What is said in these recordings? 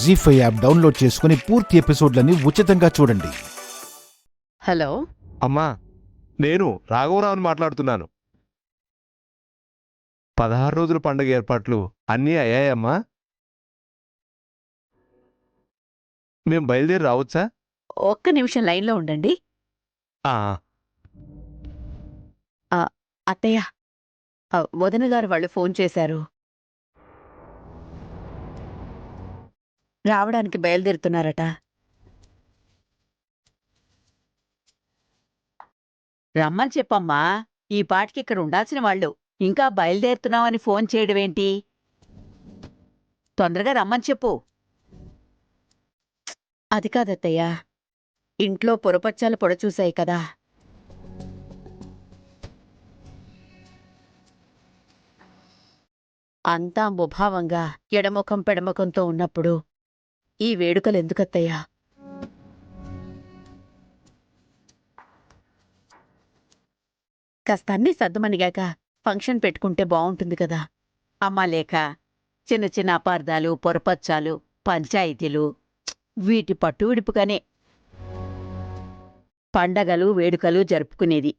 జీ5 app download చేసుకుని పూర్తి ఎపిసోడ్లని ఉచితంగా చూడండి. హలో అమ్మా, నేను రాఘవరావుని మాట్లాడుతున్నాను. 16 రోజుల పండుగ ఏర్పాట్లు అన్నీ అయ్యాయమ్మా? మేం బయలుదేరి రావచ్చా? ఒక్క నిమిషం లైన్లో ఉండండి. ఆ, అత్తయ్య, వదిన గారు వాళ్ళు ఫోన్ చేశారు. రావడానికి బయలుదేరుతున్నారట. రమ్మని చెప్పమ్మా. ఈ పాటికి ఇక్కడ ఉండాల్సిన వాళ్ళు ఇంకా బయలుదేరుతున్నామని ఫోన్ చేయడమేంటి? తొందరగా రమ్మని చెప్పు. అది కాదత్తయ్య, ఇంట్లో పొరపచ్చాలు పొడచూశాయి కదా. అంతా ముభావంగా ఎడముఖం పెడముఖంతో ఉన్నప్పుడు ఈ వేడుకలు ఎందుకత్తయ్యా? కాస్త అన్నీ సద్దుమణిగాక ఫంక్షన్ పెట్టుకుంటే బావుంటుంది కదా. అమ్మా లేక చిన్న చిన్న అపార్థాలు, పొరపచ్చాలు, పంచాయితీలు వీటి పట్టు విడుపుగానే పండగలు వేడుకలు జరుపుకునేది.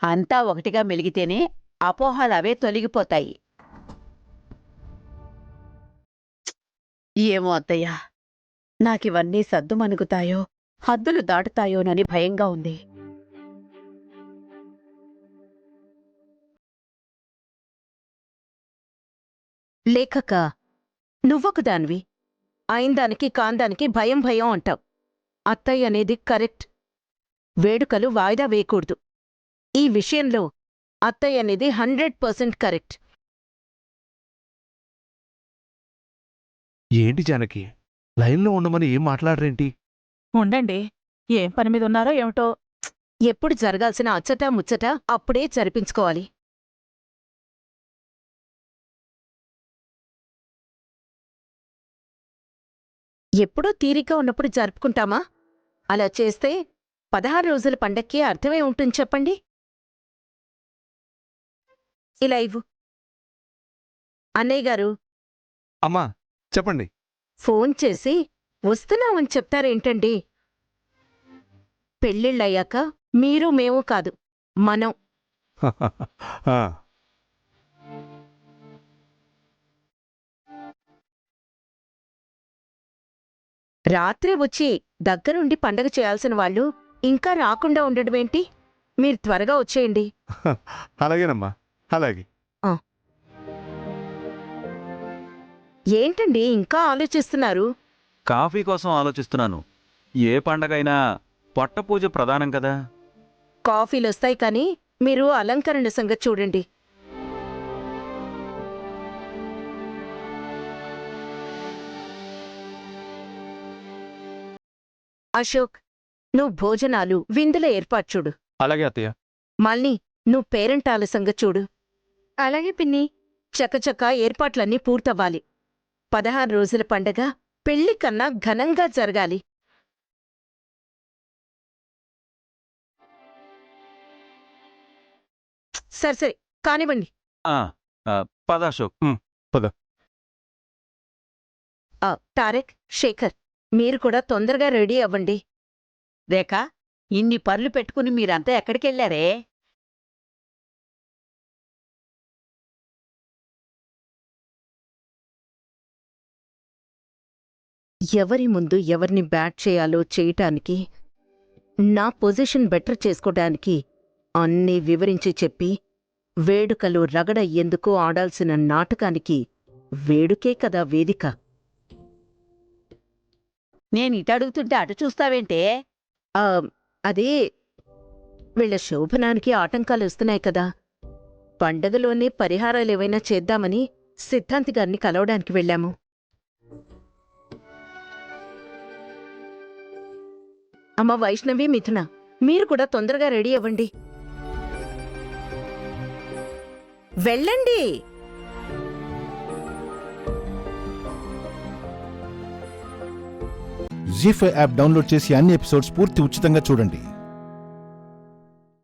అంతా ఒకటిగా మెలిగితేనే అపోహలవే తొలగిపోతాయి. ఏమో అత్తయ్యా, నాకివన్నీ సద్దుమణుగుతాయో హద్దులు దాటుతాయోనని భయంగా ఉంది. లేఖక, నువ్వొకదానివి అయిందానికి కాందానికి భయం భయం అంటావు. అత్తయ్య అనేది కరెక్ట్. వేడుకలు వాయిదా వేయకూడదు. ఈ విషయంలో అత్తయ్య అనేది 100% కరెక్ట్. ఏంటి జానకి, లైన్లో ఉండమని ఏం మాట్లాడరేంటి? ఉండండి, ఏం పని మీద ఉన్నారో ఏమిటో. ఎప్పుడు జరగాల్సిన అచ్చట ముచ్చట అప్పుడే జరిపించుకోవాలి. ఎప్పుడూ తీరిక ఉన్నప్పుడు జరుపుకుంటామా? అలా చేస్తే 16 రోజుల పండక్కి అర్థమే ఉంటుంది చెప్పండి. ఇలా ఇవ్వు. అన్నయ్య గారు అమ్మా, చెప్పండి. ఫోన్ చేసి వస్తున్నామని చెప్తారేంటండి? పెళ్ళిళ్ళయ్యాక మీరు మేము కాదు, మనం. ఆ, రాత్రే వచ్చి దగ్గరుండి పండగ చేయాల్సిన వాళ్ళు ఇంకా రాకుండా ఉండడమేంటి? మీరు త్వరగా వచ్చేయండి. అలాగేనమ్మా, అలాగే. ఏంటండి ఇంకా ఆలోచిస్తున్నారు? కాఫీ కోసం ఆలోచిస్తున్నాను. ఏ పండగైనా పొట్టపూజ ప్రధానం కదా. కాఫీలొస్తాయి కానీ మీరు అలంకరణ సంగతి చూడండి. అశోక్, నువ్వు భోజనాలు విందుల ఏర్పాటు చూడు. అలాగే అత్తయ్య. మళ్ళీ నువ్వు పేరెంటాల సంగతి చూడు. అలాగే పిన్ని. చకచక ఏర్పాట్లన్నీ పూర్తవ్వాలి. 16 రోజుల పండగ పెళ్లి కన్నా ఘనంగా జరగాలి. సరే కానివ్వండి. పద అశోక్. తారెక్, శేఖర్, మీరు కూడా తొందరగా రెడీ అవ్వండి. రేఖా, ఇన్ని పర్లు పెట్టుకుని మీరంతా ఎక్కడికెళ్లారే? ఎవరి ముందు ఎవరిని బ్యాట్ చేయాలో చేయటానికి, నా పొజిషన్ బెటర్ చేసుకోటానికి అన్నీ వివరించి చెప్పి, వేడుకలు రగడయ్యేందుకు ఆడాల్సిన నాటకానికి వేడుకే కదా వేదిక. నేనిటడుగుతుంటే అటు చూస్తావేంటే? అదే వీళ్ల శోభనానికి ఆటంకాలు వస్తున్నాయి కదా. పండగలోనే పరిహారాలేవైనా చేద్దామని సిద్ధాంతి గారిని కలవడానికి వెళ్ళాము. అమ్మ వైష్ణవి, మిథున, మీరు కూడా తొందరగా రెడీ అవ్వండి. వెళ్ళండి. జీ5 యాప్ డౌన్లోడ్ చేసి అన్ని ఎపిసోడ్స్ పూర్తి ఉచితంగా చూడండి.